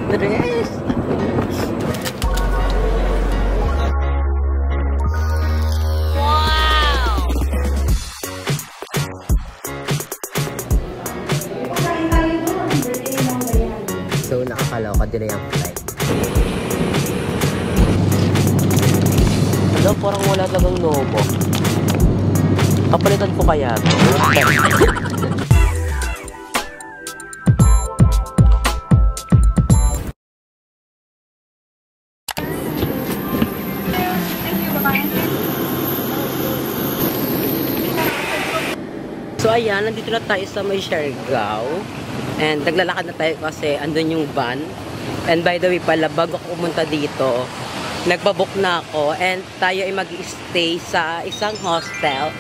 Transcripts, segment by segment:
Nakaka-stress. So, nakakaloka din yung flight. Ano, parang wala talagang lobo. Kapalitan ko kaya ito. So, ayan, nandito na tayo sa may Siargao. And naglalakad na tayo kasi andun yung van. And by the way pala, bago ako pumunta dito, nagpabook na ako. And tayo ay mag-stay sa isang hostel.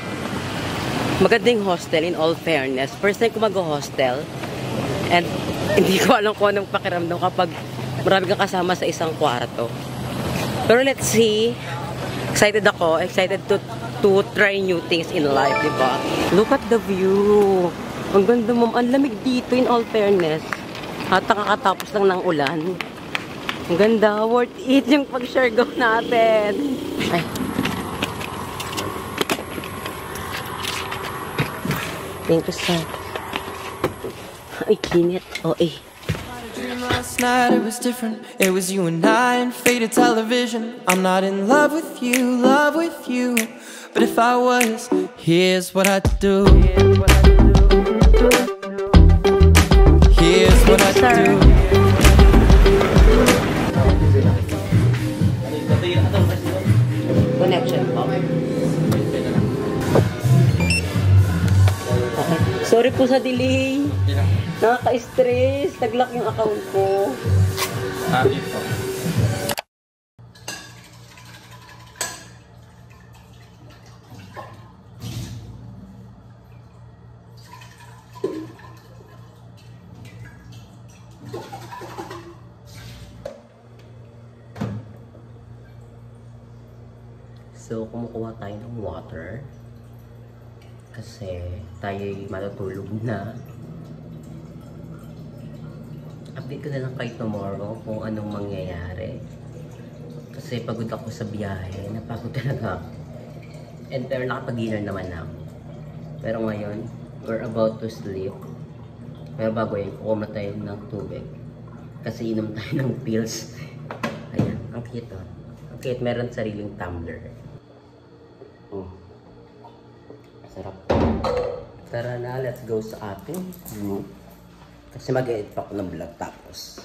Magandang hostel in all fairness. First time ko mag-hostel. And hindi ko alam kung anong pakiramdam kapag marami kang kasama sa isang kwarto. Pero let's see. Excited ako. Excited to try new things in life, diba? Look at the view. Ang ganda mo, ang lamig dito in all fairness. At kakatapos lang ng ulan. Ang ganda, worth it yung pag-Siargao natin. Ay. Thank you, sir. Ay, kinit. Oh, eh. Last night it was different. It was you and I and faded television. I'm not in love with you, But if I was, here's what I'd do. Here's what I do. Connection po. Okay. Sorry po sa delay. Nakaka-stress. Nag-lock yung account ko. Dito. So, kumukuha tayo ng water. Kasi tayo'y matutulog na. Update ko na lang kayo tomorrow kung anong mangyayari. Kasi pagod ako sa biyahe. Napagod talaga ako. And pero nakapag-dinner naman ako. Pero ngayon, we're about to sleep. Pero bago yun, kukuha tayo ng tubig. Kasi inom tayo ng pills. Ayan, ang cute oh. Ang cute, meron sariling tumbler. Sarap. Tara na, let's go sa ating room. Kasi mag-edit pa ako ng vlog tapos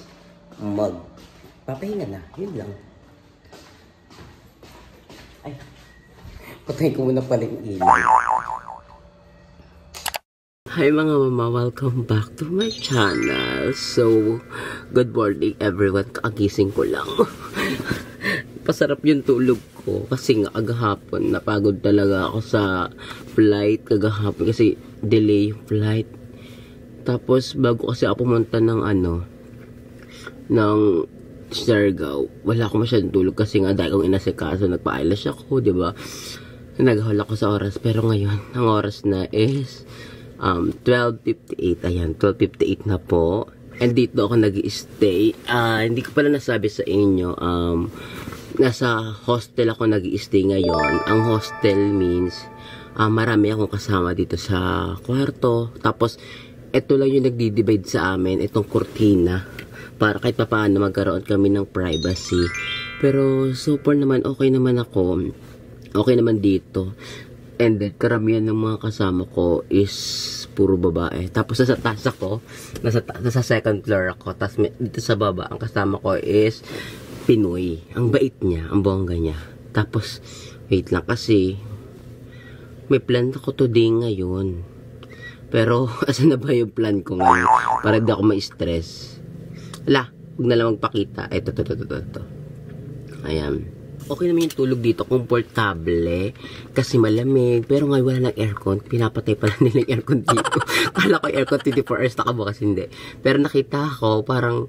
papahinga na, yun lang. Ay, patay ko muna pala yung ilaw. Hi mga mama, welcome back to my channel. So, good morning everyone, kakagising ko lang. Pasarap yung tulog ko kasi nga agahapon napagod talaga ako sa flight kagahapon kasi delay yung flight. Tapos bago kasi ako pumunta ng ng Siargao, wala ako masyadong tulog kasi nga dahil kong inasikaso, nagpa-eyelash ako, di ba? Naghahol ako sa oras, pero ngayon ang oras na is 12:58. Ayan, 12:58 na po. And dito ako nag-i-stay. Hindi ko pala nasabi sa inyo, nasa hostel ako nag-i-stay ngayon. Ang hostel means marami akong kasama dito sa kwarto. Tapos ito lang yung nagdi-divide sa amin, itong kurtina, para kahit papaano magkaroon kami ng privacy. Pero super naman, okay naman ako. Okay naman dito. And then karamihan ng mga kasama ko is puro babae. Tapos sa taas ako, nasa second floor ako. Tapos dito sa baba, ang kasama ko is Pinoy. Ang bait niya, ang bongga niya. Tapos, wait lang kasi may plan ako today ngayon. Pero, asan na ba yung plan ko ngayon? Para hindi ako ma-stress. Wala, huwag na lang magpakita. Ito. Ayan. Okay naman yung tulog dito, komportable. Kasi malamig. Pero ngayon wala ng aircon. Pinapatay pala nila yung aircon dito. Kala ko aircon 24 hours nakabukas, hindi. Pero nakita ko, parang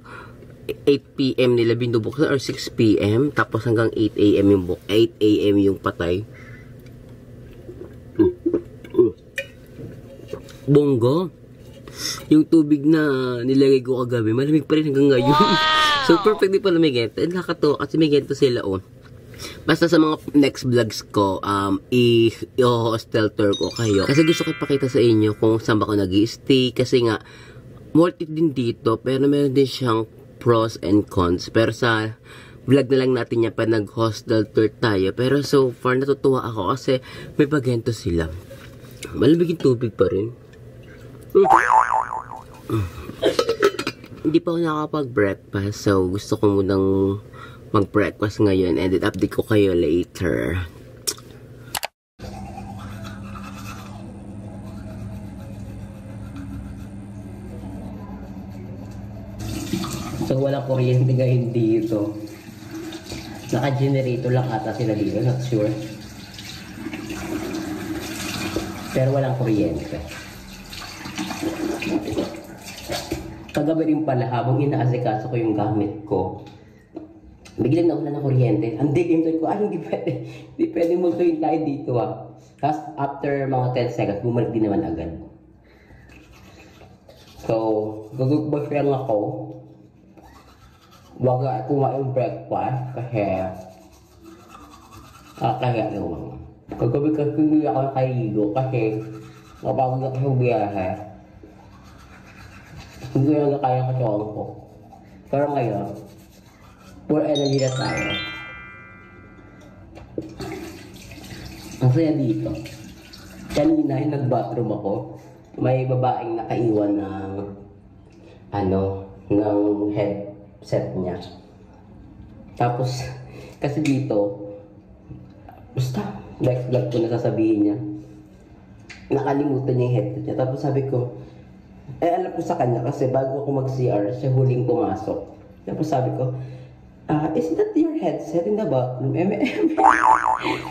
8 PM nila binubuksan or 6 PM tapos hanggang 8 AM yung 8 AM yung patay. Bonggo. Yung tubig na nilagay ko kagabi, malamig pa rin hanggang ngayon. Wow! So, perfect din pala may ganito. And nakakatawa kasi may ganito sila, oh. Basta sa mga next vlogs ko, i-hostel tour ko kayo. Kasi gusto ko ipakita sa inyo kung saan ba ako nag-i-stay. Kasi nga, worth it din dito. Pero meron din siyang pros and cons. Pero sa vlog na lang natin yan pa nag-hostel tour tayo. Pero so far, natutuwa ako kasi may bagento sila. Malamig yung tubig pa rin. Hindi pa ako nakapag-breakfast. So, gusto ko munang mag-breakfast ngayon. And then, update ko kayo later. So, walang kuryente ngayon dito. Naka-generator lang ata sila dito. Not sure. Pero walang kuryente. Kagabi rin pala, habang inaasikaso ko yung gamit ko, biglang nauna ng kuryente. Ang dilim ko, hindi pwede. Hindi pwede mag-hintay dito Tapos, after mga 10 seconds, bumalik din naman agad. So, gagugbash lang ako. Wag kumain breakfast kasi kaya naman. Kagabi kasi hindi ako nakahigo kasi napagod ako sa biyahe. Hindi ko lang kaya katawan ko. Pero ngayon, full energy na tayo. Ang saya dito. Kanina, nag-bathroom ako. May babaeng nakaiwan ng headset niya. Tapos, kasi dito, basta, next vlog ko na sasabihin niya. Nakalimutan niya yung headset niya. Tapos sabi ko, alam ko sa kanya kasi bago ako mag-CR, siya huling pumasok. Tapos sabi ko, is that your headset in the bathroom?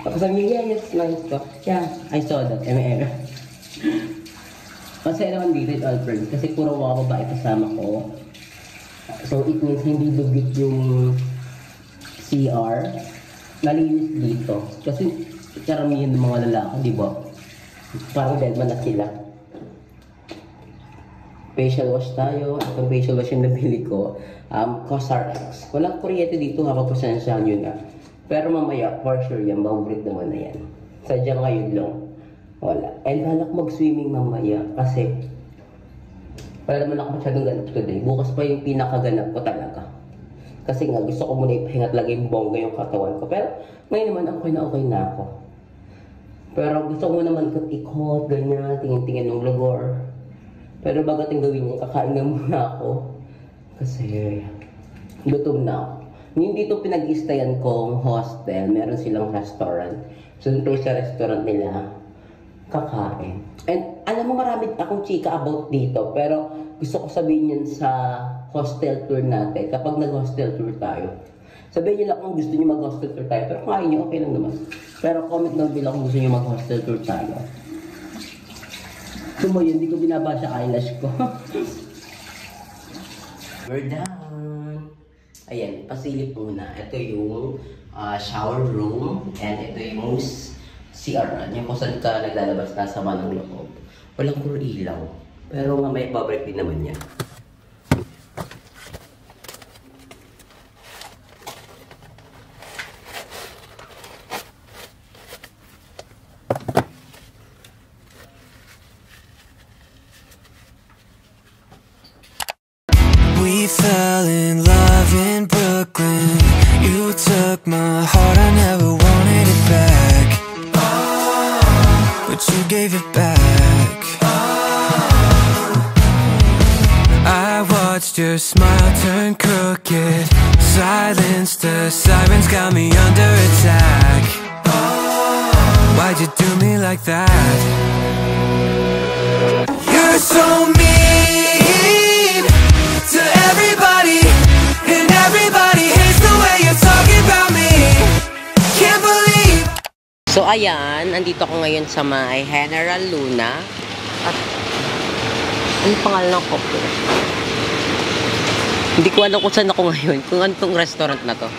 Tapos sabi niya, yes, nice ko. Yeah, I saw that, Kasi naman dito yung Alfred, kasi puro mga babae kasama ko. So it means hindi dugit yung CR. Nalinis dito. Kasi karamihan ng mga lalaki, di ba? Parang deadman na sila. Facial wash tayo. Itong facial wash yung nabili ko. CosRX. Walang kuryente dito, pasensyahan yun Pero mamaya, for sure yan, mabrit naman na yan. Sadya ngayon lang. Wala. And halak mag-swimming mamaya kasi wala naman ako masyadong ganap today. Bukas pa yung pinakaganap ko talaga. Kasi nga, gusto ko muna ipahingat lagi yung bongga yung katawan ko. Pero ngayon naman, okay na ako. Pero gusto ko naman ikot, ganyan, tingin-tingin ng lugar. Pero bago ating gawin niya, kakain na muna ako. Kasi gutom na ako. Yung dito pinag-istayan kong hostel, meron silang restaurant. So dito sa restaurant nila, kakain. And alam mo, marami akong chika about dito. Pero gusto ko sabihin yan sa hostel tour natin. Kapag nag-hostel tour tayo. Sabihin nyo lang kung gusto nyo mag-hostel tour tayo. Pero kung ayaw nyo, okay lang naman. Pero comment down below kung gusto nyo mag-hostel tour tayo. Tumoy, hindi ko binabasa eyelash ko. We're done. Ayan, pasilip muna. Ito yung shower room. And ito yung CR. Yung kung saan ka naglalabas na sa manong loob. Walang puro ilaw. Pero mamaya babalik din naman yan. We fell in love in Brooklyn. You took my heart, I never wanted it back. But you gave it back. I watched your smile turn crooked. Silence, the sirens got me under attack. Why'd you do me like that? You're so mean to everybody, and everybody hates the way you're talking about me. Can't believe. So ayan, andito ako ngayon sa may General Luna. At ano pangalan ng kopo? Hindi ko alam kung saan ako ngayon, kung anong restaurant na to.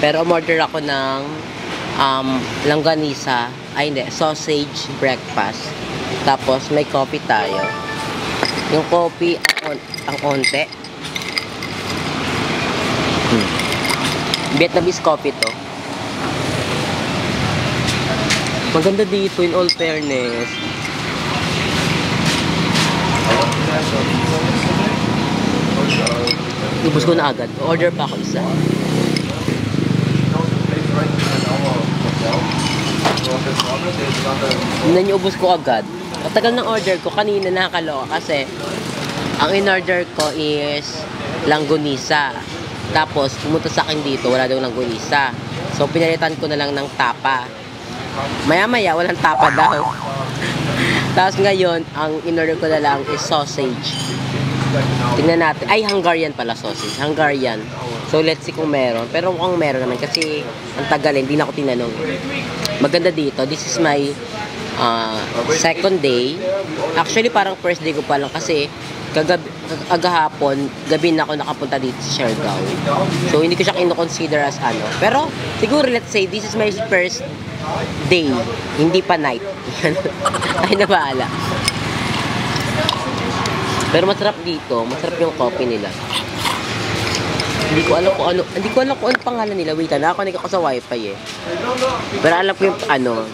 Pero umorder ako ng langganisa, sausage breakfast. Tapos may coffee tayo. Yung coffee ang konti. Vietnamese coffee to. Maganda dito in all fairness. Ubus ko na agad. Order pa ako isa. Hindi niyo ubus ko agad. Matagal ng order ko. Kanina nakakaloka kasi ang in-order ko is langgonisa. Tapos pumunta sa akin dito, wala daw langgonisa. So pinalitan ko na lang ng tapa. Maya-maya, walang tapa daw. Tapos ngayon, ang in-order ko na lang is sausage. Tingnan natin. Ay, Hungarian pala sausage. Hungarian. So, let's see kung meron. Pero mukhang meron naman kasi ang tagal, hindi na ako tinanong. Maganda dito. This is my second day. Actually, parang first day ko pa lang kasi agahapon, gabi na ako nakapunta dito sa Siargao. So, hindi ko siya kino-consider as ano. Pero, siguro, let's say, this is my first day. Hindi pa night. Ay, nabahala. Pero masarap dito. Masarap yung coffee nila. Hindi ko alam kung ano pangalan nila. Wait, nakakonek ako sa wifi eh. Pero alam ko yung ano.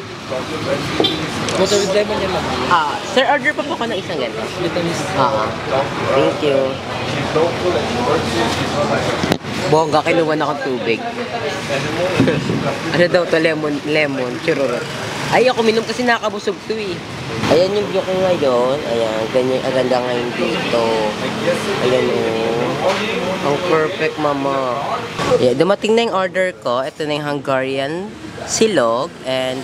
Motor with lemon yan lang. Sir, order pa po ako ng isang ganito. Vietnamese. Thank you. Bongga, kinuha na akong tubig. Ano daw to? Lemon. Churro. Ay, ako minom kasi nakakabusog to eh. Ayan yung view ko ngayon. Ayan, ganyan, aganda ngayon dito. Ayan ang perfect, mama. Yeah, dumating na yung order ko. Ito na yung Hungarian silog and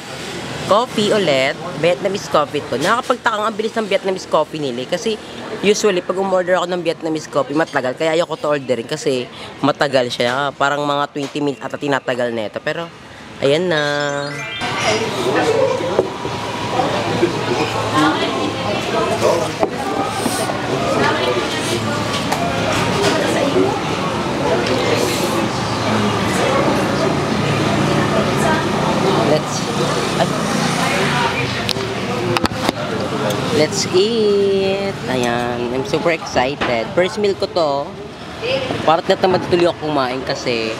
coffee ulit. Vietnamese coffee to. Nakakapagtakang ang bilis ng Vietnamese coffee nila. Kasi usually, pag umorder ako ng Vietnamese coffee, matagal. Kaya ayoko to orderin kasi matagal siya. Parang mga 20 minutes ata tinatagal na ito. Pero, ayan na. Let's eat. Ayan, I'm super excited. First meal ko to. Parang natamad tuloy ako kumain kasi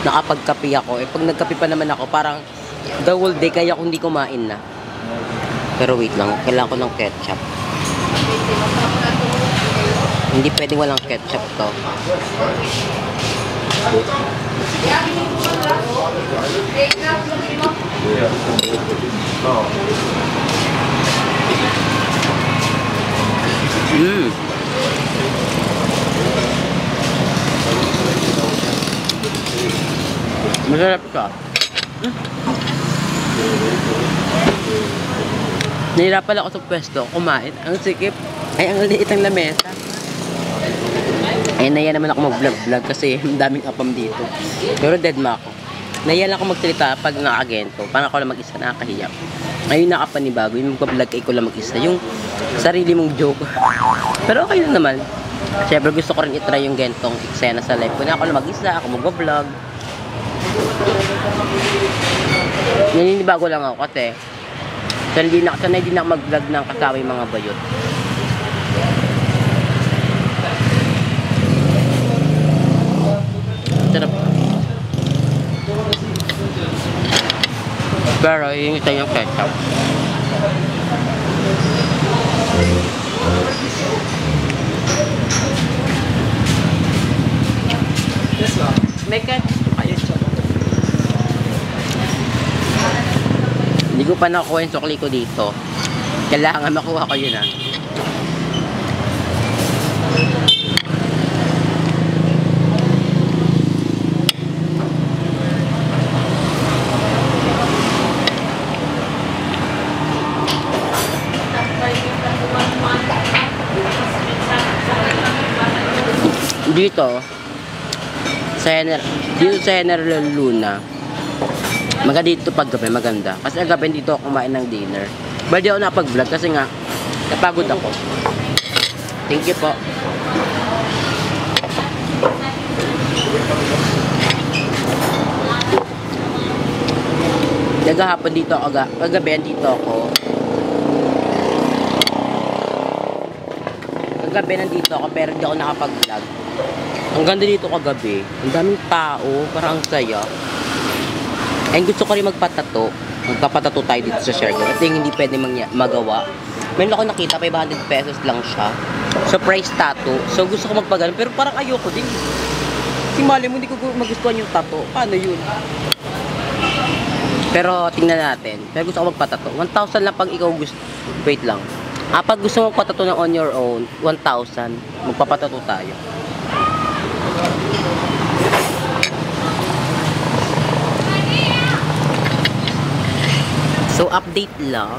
nakapagkape ako. Pag nagkape pa naman ako, parang the whole day kaya ako hindi kumain na. Pero wait lang, kailangan ko ng ketchup. Hindi pwedeng walang ketchup to. Masarap ka. Nahirapan ako sa pwesto, kumain. Ang sikip. Ay, ang liit ang lamesa. Ay, naya naman ako mag-vlog kasi daming apam dito. Pero dead ma ako. Naya lang ako magsalita pag nakagento. Parang ako lang mag-isa, nakakahiyak. Ngayon nakapanibago, yung mag-vlog ay ko lang mag-isa. Yung sarili mong joke. Pero okay lang naman. Siyempre gusto ko rin itry yung gentong eksena sa life ko. Na ako lang mag-isa, ako mag-vlog. Naninibago lang ako kasi sanay din ako mag-vlog ng kasama yung mga bayot. Sarap. Pero yung ito yung ketchup. May ketchup. Hindi ko pa nakuha yung sukli ko dito. Kailangan makuha ko yun Dito sa General Luna, maganda dito pag gabi, maganda. Kasi ang gabi dito ako kumain ng dinner. Bali di ako napag-vlog kasi nga napagod ako. Thank you po. Nagahapon dito ako, kagabi dito ako. Kagabi nandito ako pero hindi ako nakapag-vlog. Ang ganda dito kagabi. Ang daming tao. Parang ang saya. And gusto ko rin magpatato. Magpapatato tayo dito sa Siargao. Ito yung hindi pwede magawa. Meron ako nakita, 500 pesos lang siya. Surprise tattoo. So gusto ko magpagalan. Pero parang ayoko din. Si mali mo, hindi ko magustuhan yung tattoo. Paano yun? Pero tingnan natin. Pero gusto ko magpatato. 1,000 lang pag ikaw gusto. Wait lang. Pag gusto mo magpatato na on your own, 1,000. Magpapatato tayo. So, update lang.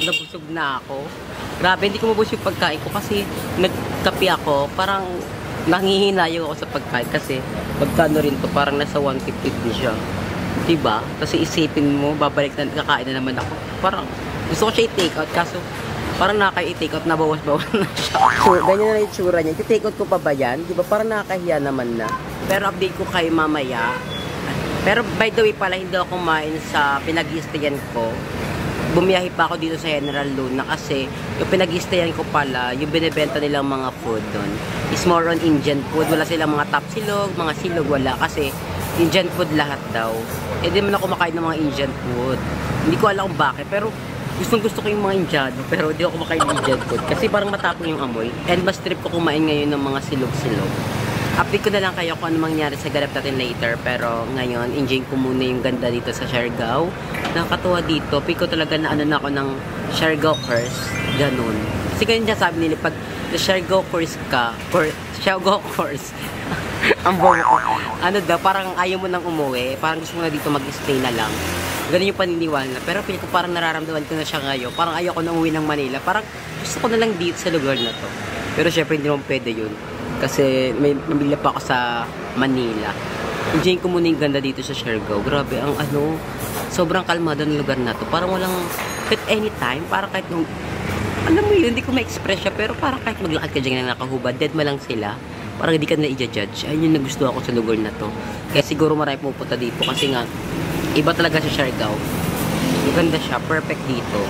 Busog na ako. Grabe, hindi ko mabus yung pagkain ko kasi nagkape ako. Parang nanghihinayo ako sa pagkain kasi pagkano rin to, parang nasa 150 siya. Diba? Kasi isipin mo, babalik na, kakain na naman ako. Parang gusto ko siya i-take out kaso parang nakaka-i-take out, nabawas-bawas na siya. So, ganyan na yung tsura niya. I-take out ko pa ba yan? Diba? Parang nakakahiya naman na. Pero update ko kayo mamaya. Pero by the way pala, hindi ako kumain sa pinag-i-stayan ko. Bumiyahe pa ako dito sa General Luna kasi yung pinag-i-stayan ko pala, yung binibenta nilang mga food doon is more on Indian food. Wala silang mga tapsilog, mga silog, wala. Kasi Indian food lahat daw. Eh di man ako kumakain ng mga Indian food. Hindi ko alam kung bakit, pero gusto ko yung mga Indiano, pero hindi ako kumakain ng Indian food. Kasi parang matapang yung amoy. And mas trip ko kumain ngayon ng mga silog-silog. Update ko na lang kayo kung ano mangyari sa ganap natin later. Pero ngayon, enjoy ko muna yung ganda dito sa Siargao. Nakakatuwa dito. Pick ko talaga na ano na ako ng Siargao curse. Ganun. Kasi ganyan niya sabi nila, pag the Siargao curse ka, Siargao curse, ang bobo ko. Ano daw, parang ayaw mo nang umuwi. Parang gusto mo na dito mag-stay na lang. Ganun yung paniniwala. Pero pick ko parang nararamdaman ko na siya ngayon. Parang ayaw ko na umuwi ng Manila. Parang gusto ko na lang dito sa lugar na to. Pero syempre hindi naman pwede yun. Kasi may mabila pa ako sa Manila. Enjoy ko muna yung ganda dito sa Siargao. Grabe, ang ano, sobrang kalmado ng lugar na to. Parang walang, kahit anytime, parang kahit nung, alam mo yun, hindi ko ma-express siya, pero parang kahit maglakad ka dyan na nakahubad, dead mo lang sila. Parang hindi ka na i-judge. Ayun yung nagustuhan ko sa lugar na to. Kaya siguro marami pupunta dito kasi nga, iba talaga sa Siargao. Maganda siya, perfect dito.